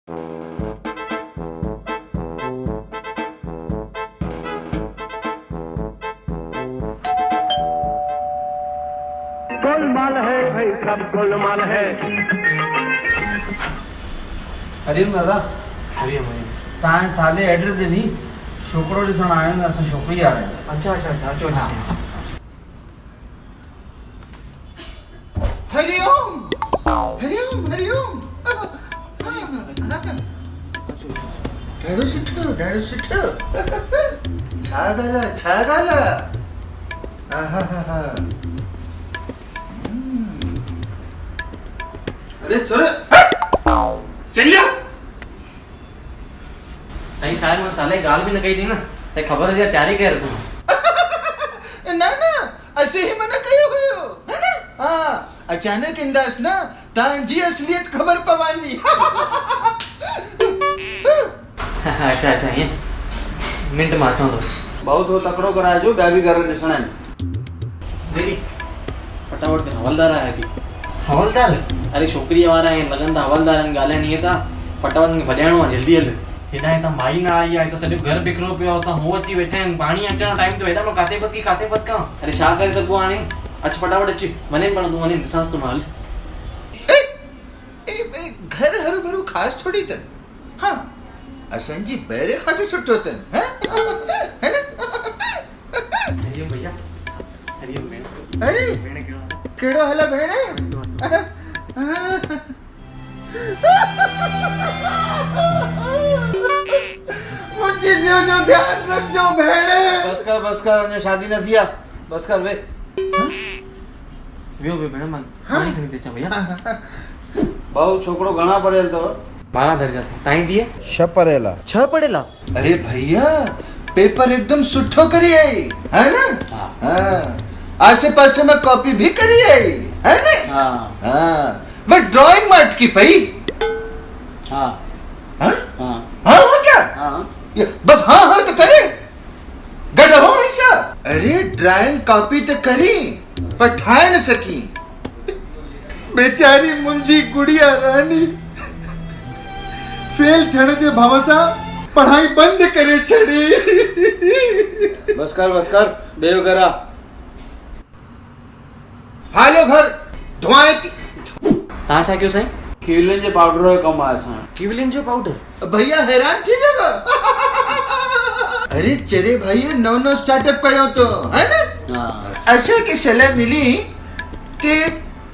गोलमाल है भाई, सब गोलमाल है। हरिओम दादा। हरिओम। तव्हां साले एड्रेस ॾिनी, छोकिरो ॾिसण आयो आहियूं, असां छोकिरी आ रहिया आहियूं। अच्छा अच्छा अच्छा, अचो अचो। हरिओम हरिओम हरिओम। ॾाढो सुठो ॾाढो सुठो। छा ॻाल्हि आहे। अरे सुर चलियो साईं शायद मैं साले गाल भी न कही थी ना, ते खबर है तैयारी कर रखूं। ना ना ऐसे ही मना कयो हुयो है ना। हाँ अचानक इंदास ना तव्हांजी असलियत ख़बर पवंदी। अच्छा अच्छा, ये मिनट में अचां तो बहुत हो तकड़ो कराइजो, ॿिया बि घर ॾिसणा आहिनि। देखी फटाफट हवलदार आया थी। हवलदार? अरे छोकरी वारा आहिनि, लॻनि था हवलदार आहिनि, ॻाल्हाइनि ईअं था फटाफट मूंखे भॼाइणो आहे, जल्दी हल। हेॾा त माई न आई आहे, त सॼो घर बिखरो पियो आहे, त हो अची वेठा आहिनि, पाणी अचण टाइम तो हेॾा मां काथे पत कयां। अरे छा करे सघबो हाणे, अच फटाफट अच, वञे पण तूं वञे, ॾिसांसि तूं मां हल। घर हरू भरू ख़ासि थोड़ी अथनि। हाँ असांजी ॿाहिरि खां त सुठो अथनि है ना। हरिओम भैया। हरिओम भेण। अरे भेण कहिड़ो हाल आहे भेण? मुंहिंजी जो ध्यानु रखजो भेण। बस कर, अञा शादी न थी आहे, बस कर वे। वियो भेण, मां पाणी खणी थी अचां भैया। भाऊ छोकिरो घणा पढ़ियल अथव? 12 दर्जा से ताईं दिए 6 पढ़ियल आहे। 6 पढ़ेला? अरे भैया पेपर एकदम सुठो करी आई है ना। हाँ आसे पासे में कॉपी भी करी आई है ना। हाँ हाँ मैं ड्राइंग में अटकी पई। हाँ हाँ हाँ हाँ हाँ क्या हाँ बस हाँ हाँ तो करे गड़ा हो ऐसा। अरे ड्राइंग कॉपी तो करी पर ठाए न सकी। बेचारी मुंजी गुड़िया रानी फेल थियण जे भव सां पढ़ाई बंद करे छड़ी। बस कर ॿियो घर आ। हालो घर धुआं थी। तव्हां छा कयो साईं? क्विलिन जे पाउडर जो कमु आहे असां। क्विलिन जो पाउडर? भैया हैरान थी वियो। अरे चरे भाई नओ स्टार्टअप कयो तो है ना। हाँ असांखे सलाह मिली कि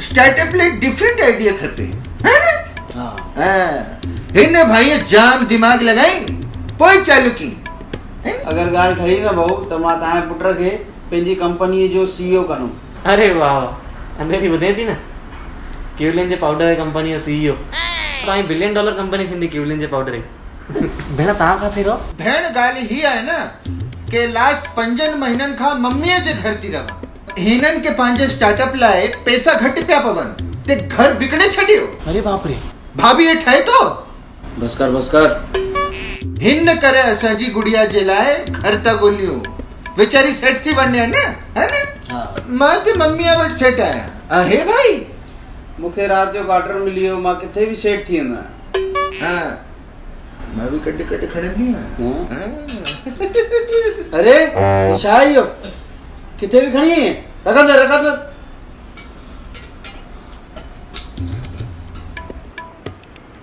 स्टार्टअप लाइ डिफरेंट आइडिया खपे है ना। हाँ हिन भाई जाम दिमाग लगाई पोइ चालू की। अगर ॻाल्हि ठही न भाऊ त मां तव्हांजे पुट खे पंहिंजी कंपनीअ जो CEO कंदुमि। अरे वाह वाह, अंधेरी ॿुधे थी न, क्विलिन जे पाउडर कंपनी जो CEO। तव्हांजी $1 बिलियन कंपनी थींदी क्विलिन जे पाउडर जी। भेण तव्हां काथे रहो? भेण ॻाल्हि ही आहे न कि लास्ट 5 महीननि खां मम्मीअ जे घर थी रहां। हिननि के पंहिंजे स्टार्टअप लाइ पैसा घटि पिया पवनि ते घर बिगड़े छॾियो। अरे बाप रे। भाभी ये ठहे तो बस कर हिन करे असांजी गुड़िया जे लाइ घर था ॻोल्हियूं। वेचारी सेट थी वञे न है न। हाँ मां ते मम्मीअ वटि सेट आहियां। आहे भाई मूंखे राति जो क्वार्टर मिली वियो, मां किथे बि सेट थी वेंदो आहियां। हाँ मैं भी कटे खड़ंदी आहियां। अरे छा आहे इहो, किथे बि खणी आई रखा दर।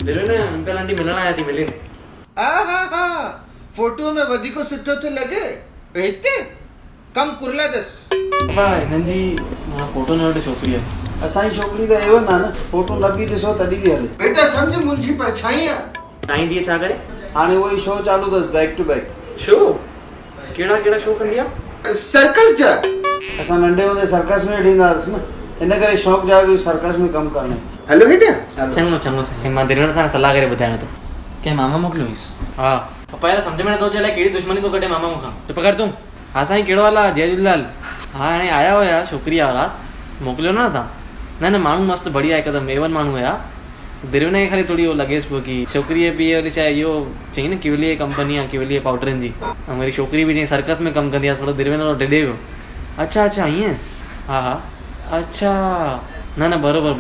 दिलो ने अंकल आंटी मिलण आया थी मिलिन। हा फोटो में वधीक सुठो तो लगे हिते कम कुरला दस। पापा हिननि जी मां फोटो न वठे छोकिरी आहे। असांजी छोकिरी त एवन आहे न, फोटो न बि ॾिसो तॾहिं बि हले। बेटा सम्झ मुंहिंजी परछाई आहे। ताईं दिए छा करे? हाणे उहो ई शो चालू अथसि बैक टू बैक। शो? कहिड़ा शो कंदी आहे? सर्कस जा। असां नंढे हूंदे सर्कस में ॾींदा हुआसीं न, इन करे शौक़ु जाॻियो सर्कस में कमु करणु। हेलो बेटा। चङो साईं, मां दिलवण सां सलाह करे ॿुधायां थो। कंहिं मामा मोकिलियोसि? हा पप्पा यार सम्झ में नथो अचे अलाए कहिड़ी दुश्मनी थो कढे मामा मूंखां। चुप कर तूं। हा साईं कहिड़ो हाल आहे? जय झूलेलाल। हा हाणे आया हुया छोकिरी वारा, मोकिलियो न तव्हां? न माण्हू मस्तु बढ़िया हिकदमि A1 माण्हू हुया। दिलवण खे ख़ाली थोरी लॻेसि पियो की छोकिरीअ पीउ वरी छा इहो चई न क्विलिया कंपनी आहे, क्विलिया पाउडरनि जी, ऐं वरी छोकिरी बि चई सर्कस में कमु कंदी आहे। थोरो दिलवण ॾेढे वियो। अच्छा ईअं? हा अच्छा न बराबरि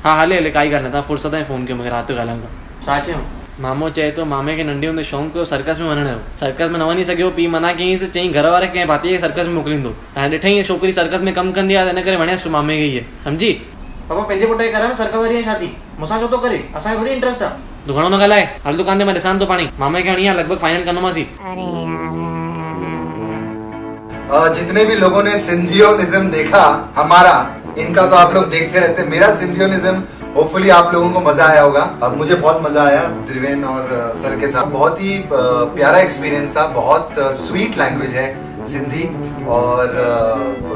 हा हले काई ॻाल्हि न। तव्हां फुर्सत में फ़ोन कयो मूंखे, राति जो ॻाल्हायूं था। छा चयो मामो चए तो मामे खे नंढी हूंदे शौक़ु हुयो सर्कस में वञण जो सर्कस में न वञी सघियो पीउ मना कयईंसि चईं घर वारे कंहिं भातीअ खे सर्कस में मोकिलींदो ऐं ॾिठईं छोकिरी सर्कस में कमु कंदी आहे त इन करे वणियसि मामे खे इहे सम्झी पापा पंहिंजे पुट खे करे न सर्कस वारी शादी मूंसां छो थो करे असांखे थोड़ी इंट्रस्ट आहे तूं घणो न ॻाल्हाए हल दुकान ते मां ॾिसां थो पाणी मामे खे हणी आहे लॻभॻि फाइनल कंदोमांसी जितने भी लोगों ने सिंधियोनिज्म देखा हमारा इनका तो आप लोग देखते रहते हैं मेरा सिंधियोनिज्म होपफुली आप लोगों को मजा आया होगा अब मुझे बहुत मजा आया त्रिवेन और सर के साथ बहुत ही प्यारा एक्सपीरियंस था बहुत स्वीट लैंग्वेज है सिंधी और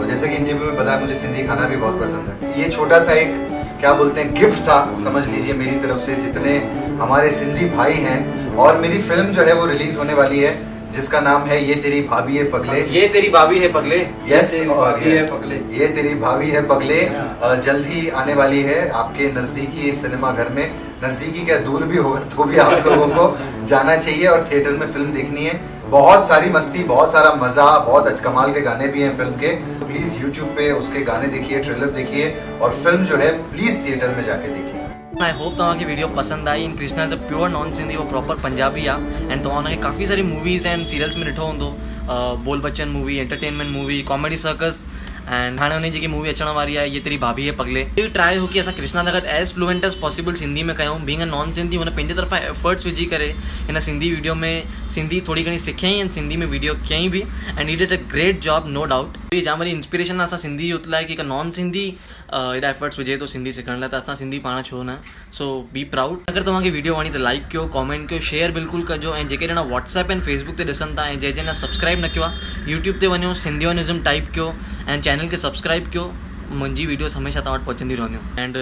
जैसे कि इंटरव्यू में बताया मुझे सिंधी खाना भी बहुत पसंद है ये छोटा सा एक क्या बोलते हैं गिफ्ट था समझ लीजिए मेरी तरफ से जितने हमारे सिंधी भाई हैं और मेरी फिल्म जो है वो रिलीज होने वाली है जिसका नाम है ये तेरी भाभी है पगले ये तेरी भाभी है पगले यस और ये तेरी भाभी है पगले जल्द ही आने वाली है आपके नजदीकी सिनेमा घर में नजदीकी क्या दूर भी होगा तो भी आप लोगों को जाना चाहिए और थिएटर में फिल्म देखनी है बहुत सारी मस्ती बहुत सारा मजा बहुत कमाल के गाने भी हैं फिल्म के प्लीज यूट्यूब पे उसके गाने देखिए ट्रेलर देखिए और फिल्म जो है प्लीज थिएटर में जाके देखिए आई होप तव्हांखे वीडियो पसंद आई इन Krishna is a pure non Sindhi वो प्रॉपर पंजाबी आहे एंड तव्हां हुनखे काफ़ी सारी मूवीज़ एंड सीरियल्स में ॾिठो हूंदो बोल Bachchan movie entertainment movie comedy circus and हाणे हुनजी जेकी मूवी अचण वारी आहे ये तेरी भाभी है पगले ये ट्राई हो कि असां कृष्णा सां गॾु as fluent as possible Sindhi में कयूं बीइंग अ नॉन सिंधी हुन पंहिंजे तरफ़ां एफर्ट्स विझी करे हिन सिंधी वीडियो में सिंधी थोड़ी घणी सिखियईं ऐं सिंधी में वीडियो कयईं बि and he did a great job no doubt ये जाम वरी इंस्पिरेशन आहे असां सिंधी यूथ लाइ कि हिकु नॉन सिंधी एॾा एफर्ट्स विझे थो सिंधी सिखण लाइ त असां सिंधी पाण छो न सो बी प्राउड अगरि तव्हांखे वीडियो वणी त लाइक कयो कॉमेंट कयो शेयर बिल्कुलु कजो ऐं जेके ॼणा व्हाट्सएप ऐं फेसबुक ते ॾिसनि था ऐं जंहिं ॼणा सब्सक्राइब न कयो आहे यूट्यूब ते वञो सिंधियोनिज़म टाइप कयो ऐं चैनल खे सब्सक्राइब कयो मुंहिंजी वीडियोस हमेशह तव्हां वटि पहुचंदी रहंदियूं एंड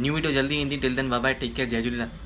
न्यू वीडियो जल्दी ईंदी till then bye bye take care जय झूलेलाल